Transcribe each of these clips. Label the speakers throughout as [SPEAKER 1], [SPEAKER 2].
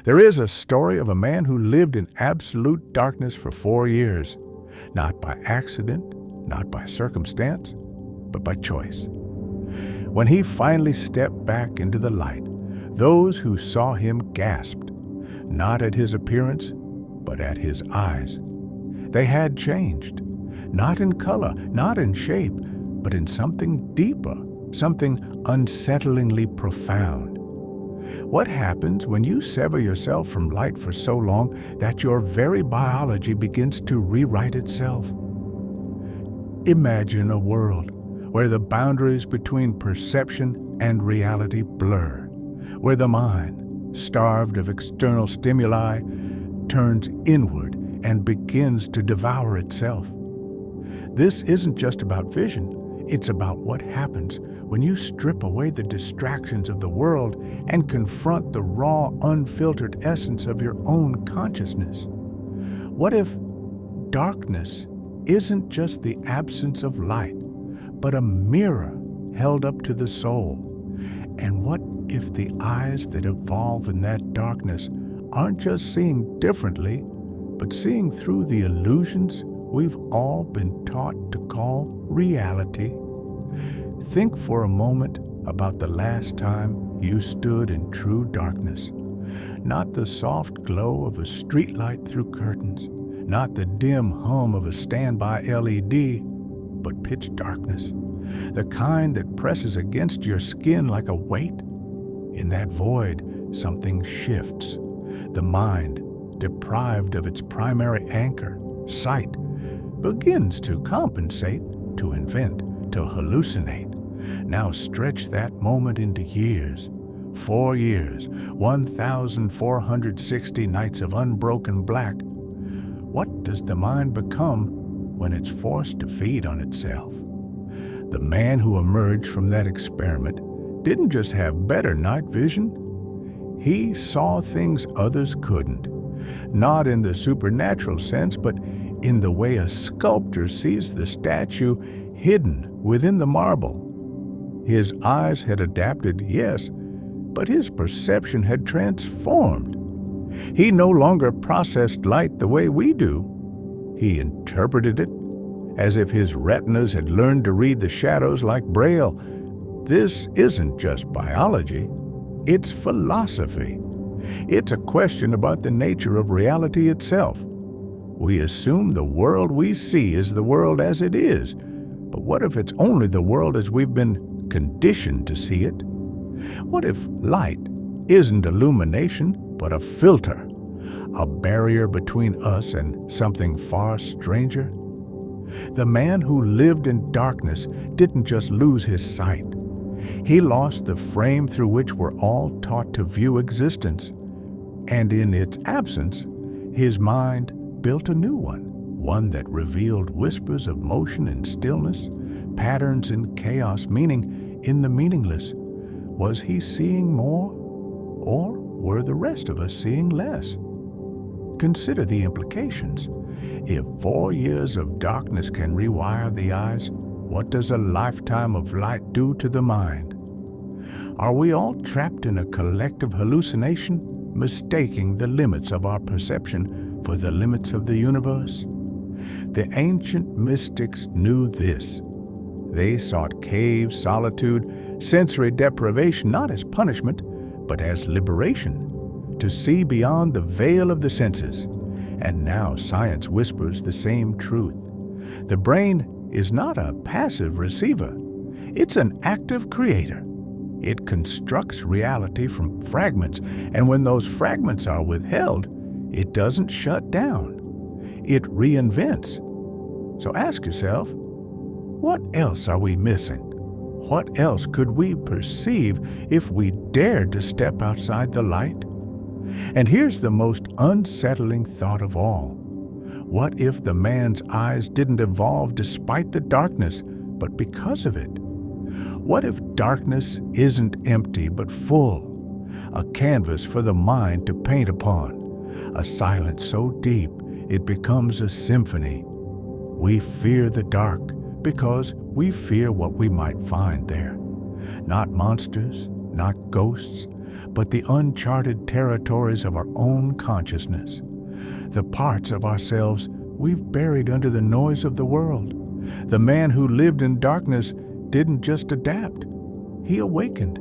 [SPEAKER 1] There is a story of a man who lived in absolute darkness for 4 years, not by accident, not by circumstance, but by choice. When he finally stepped back into the light, those who saw him gasped, not at his appearance, but at his eyes. They had changed, not in color, not in shape, but in something deeper, something unsettlingly profound. What happens when you sever yourself from light for so long that your very biology begins to rewrite itself? Imagine a world where the boundaries between perception and reality blur, where the mind, starved of external stimuli, turns inward and begins to devour itself. This isn't just about vision. It's about what happens when you strip away the distractions of the world and confront the raw, unfiltered essence of your own consciousness. What if darkness isn't just the absence of light, but a mirror held up to the soul? And what if the eyes that evolve in that darkness aren't just seeing differently, but seeing through the illusions we've all been taught to call reality? Think for a moment about the last time you stood in true darkness. Not the soft glow of a streetlight through curtains, not the dim hum of a standby LED, but pitch darkness, the kind that presses against your skin like a weight. In that void, something shifts. The mind, deprived of its primary anchor, sight, begins to compensate, to invent, to hallucinate. Now stretch that moment into years. 4 years, 1,460 nights of unbroken black. What does the mind become when it's forced to feed on itself? The man who emerged from that experiment didn't just have better night vision. He saw things others couldn't. Not in the supernatural sense, but in the way a sculptor sees the statue hidden within the marble. His eyes had adapted, yes, but his perception had transformed. He no longer processed light the way we do. He interpreted it as if his retinas had learned to read the shadows like Braille. This isn't just biology, it's philosophy. It's a question about the nature of reality itself. We assume the world we see is the world as it is, but what if it's only the world as we've been conditioned to see it? What if light isn't illumination, but a filter, a barrier between us and something far stranger? The man who lived in darkness didn't just lose his sight. He lost the frame through which we're all taught to view existence. And in its absence, his mind built a new one that revealed whispers of motion in stillness, patterns in chaos, meaning in the meaningless. Was he seeing more, or were the rest of us seeing less? Consider the implications. If 4 years of darkness can rewire the eyes, what does a lifetime of light do to the mind? Are we all trapped in a collective hallucination, mistaking the limits of our perception for the limits of the universe? The ancient mystics knew this. They sought cave solitude, sensory deprivation, not as punishment, but as liberation, to see beyond the veil of the senses. And now science whispers the same truth. The brain is not a passive receiver. It's an active creator. It constructs reality from fragments, and when those fragments are withheld, it doesn't shut down. It reinvents. So ask yourself, what else are we missing? What else could we perceive if we dared to step outside the light? And here's the most unsettling thought of all. What if the man's eyes didn't evolve despite the darkness, but because of it? What if darkness isn't empty but full, a canvas for the mind to paint upon, a silence so deep it becomes a symphony? We fear the dark because we fear what we might find there. Not monsters, not ghosts, but the uncharted territories of our own consciousness, the parts of ourselves we've buried under the noise of the world. The man who lived in darkness didn't just adapt, he awakened.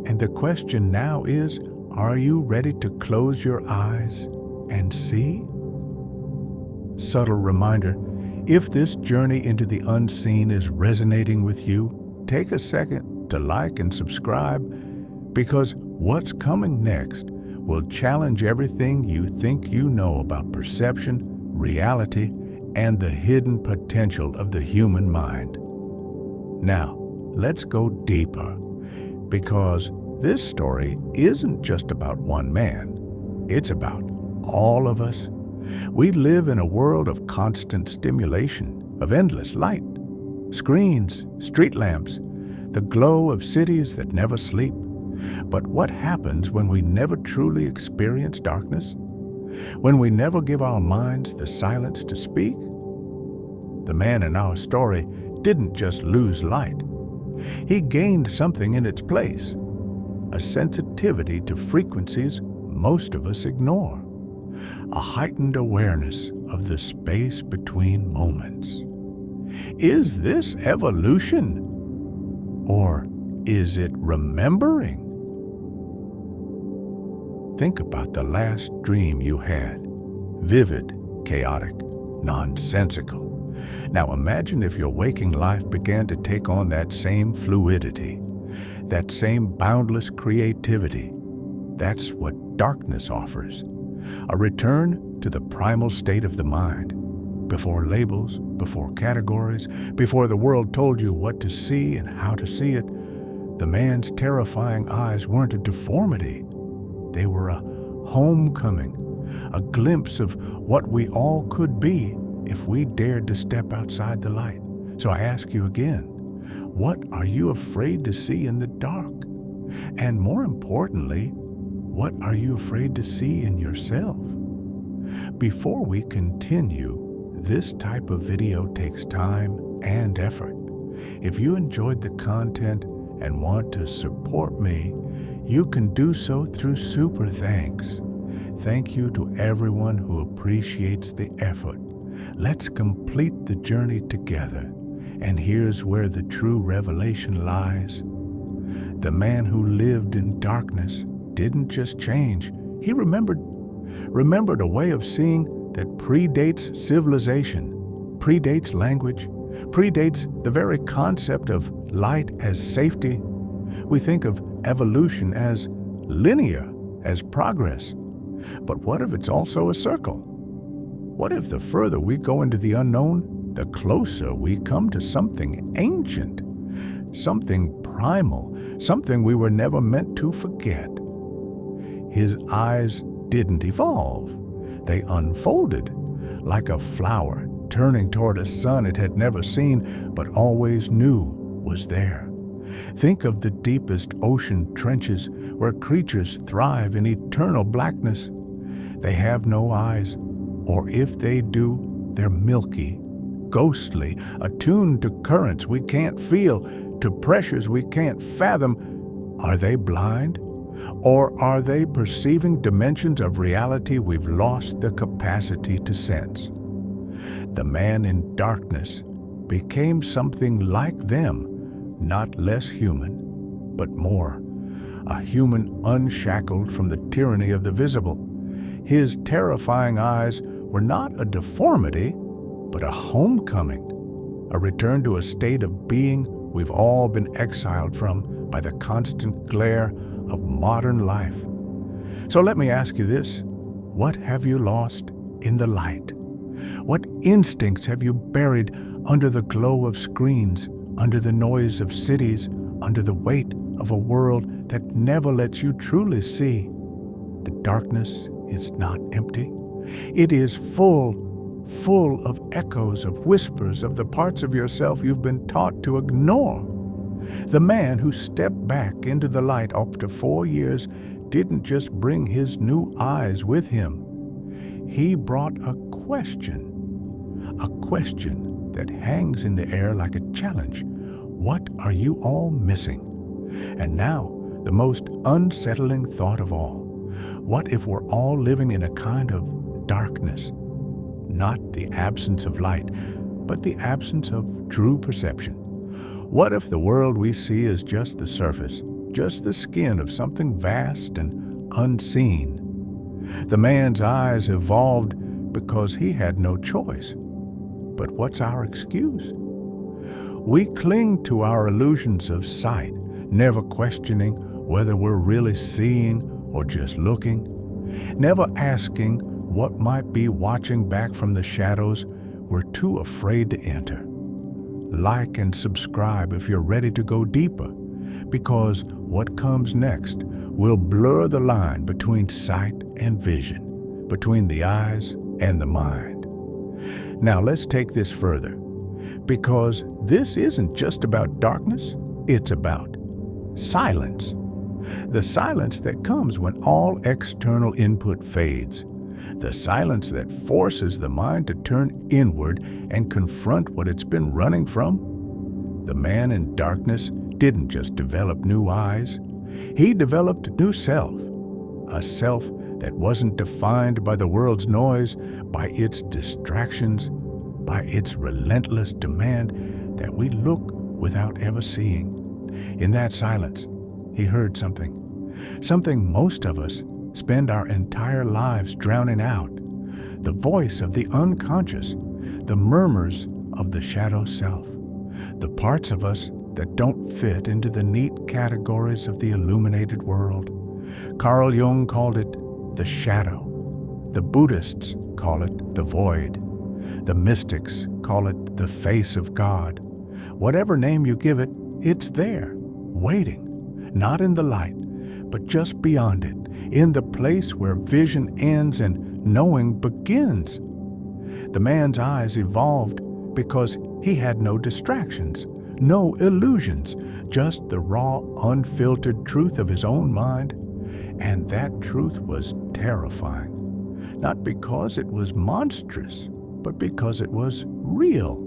[SPEAKER 1] And the question now is, are you ready to close your eyes and see? Subtle reminder, if this journey into the unseen is resonating with you, take a second to like and subscribe, because what's coming next will challenge everything you think you know about perception, reality, and the hidden potential of the human mind. Now, let's go deeper, because this story isn't just about one man. It's about all of us. We live in a world of constant stimulation, of endless light, screens, street lamps, the glow of cities that never sleep. But what happens when we never truly experience darkness? When we never give our minds the silence to speak? The man in our story didn't just lose light. He gained something in its place, a sensitivity to frequencies most of us ignore, a heightened awareness of the space between moments. Is this evolution? Or is it remembering? Think about the last dream you had. Vivid, chaotic, nonsensical. Now imagine if your waking life began to take on that same fluidity, that same boundless creativity. That's what darkness offers. A return to the primal state of the mind. Before labels, before categories, before the world told you what to see and how to see it, the man's terrifying eyes weren't a deformity. They were a homecoming, a glimpse of what we all could be if we dared to step outside the light. So I ask you again, what are you afraid to see in the dark? And more importantly, what are you afraid to see in yourself? Before we continue, this type of video takes time and effort. If you enjoyed the content and want to support me, you can do so through Super Thanks. Thank you to everyone who appreciates the effort. Let's complete the journey together. And here's where the true revelation lies. The man who lived in darkness didn't just change. He remembered a way of seeing that predates civilization, predates language, predates the very concept of light as safety. We think of evolution as linear, as progress. But what if it's also a circle? What if the further we go into the unknown, the closer we come to something ancient, something primal, something we were never meant to forget? His eyes didn't evolve. They unfolded like a flower turning toward a sun it had never seen but always knew was there. Think of the deepest ocean trenches where creatures thrive in eternal blackness. They have no eyes, or if they do, they're milky, ghostly, attuned to currents we can't feel, to pressures we can't fathom. Are they blind? Or are they perceiving dimensions of reality we've lost the capacity to sense? The man in darkness became something like them, not less human, but more. A human unshackled from the tyranny of the visible. His terrifying eyes were not a deformity, but a homecoming, a return to a state of being we've all been exiled from by the constant glare of modern life. So let me ask you this. What have you lost in the light? What instincts have you buried under the glow of screens, under the noise of cities, under the weight of a world that never lets you truly see? The darkness is not empty. It is full of echoes, of whispers, of the parts of yourself you've been taught to ignore. The man who stepped back into the light after 4 years didn't just bring his new eyes with him. He brought a question that hangs in the air like a challenge. What are you all missing? And now, the most unsettling thought of all. What if we're all living in a kind of darkness? Not the absence of light, but the absence of true perception. What if the world we see is just the surface, just the skin of something vast and unseen? The man's eyes evolved because he had no choice. But what's our excuse? We cling to our illusions of sight, never questioning whether we're really seeing or just looking, never asking what might be watching back from the shadows we're too afraid to enter. Like and subscribe if you're ready to go deeper, because what comes next will blur the line between sight and vision, between the eyes and the mind. Now let's take this further, because this isn't just about darkness, it's about silence. The silence that comes when all external input fades. The silence that forces the mind to turn inward and confront what it's been running from. The man in darkness didn't just develop new eyes. He developed a new self. A self that wasn't defined by the world's noise, by its distractions, by its relentless demand that we look without ever seeing. In that silence, he heard something most of us spend our entire lives drowning out, the voice of the unconscious, the murmurs of the shadow self, the parts of us that don't fit into the neat categories of the illuminated world. Carl Jung called it the shadow. The Buddhists call it the void. The mystics call it the face of God. Whatever name you give it, it's there, waiting, not in the light, but just beyond it, in the place where vision ends and knowing begins. The man's eyes evolved because he had no distractions, no illusions, just the raw, unfiltered truth of his own mind. And that truth was terrifying, not because it was monstrous, but because it was real.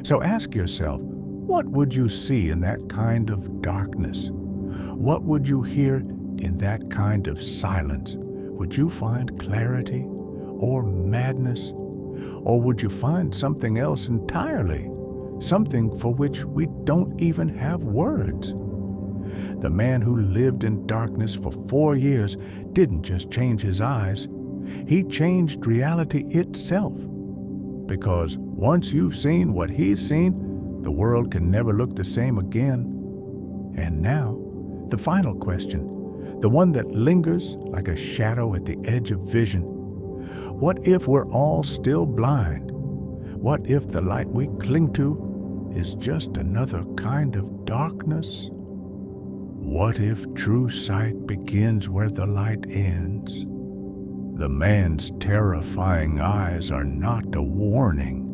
[SPEAKER 1] So ask yourself, what would you see in that kind of darkness? What would you hear in that kind of silence? Would you find clarity or madness? Or would you find something else entirely? Something for which we don't even have words? The man who lived in darkness for 4 years didn't just change his eyes. He changed reality itself. Because once you've seen what he's seen, the world can never look the same again. And now, the final question, the one that lingers like a shadow at the edge of vision. What if we're all still blind? What if the light we cling to is just another kind of darkness? What if true sight begins where the light ends? The man's terrifying eyes are not a warning.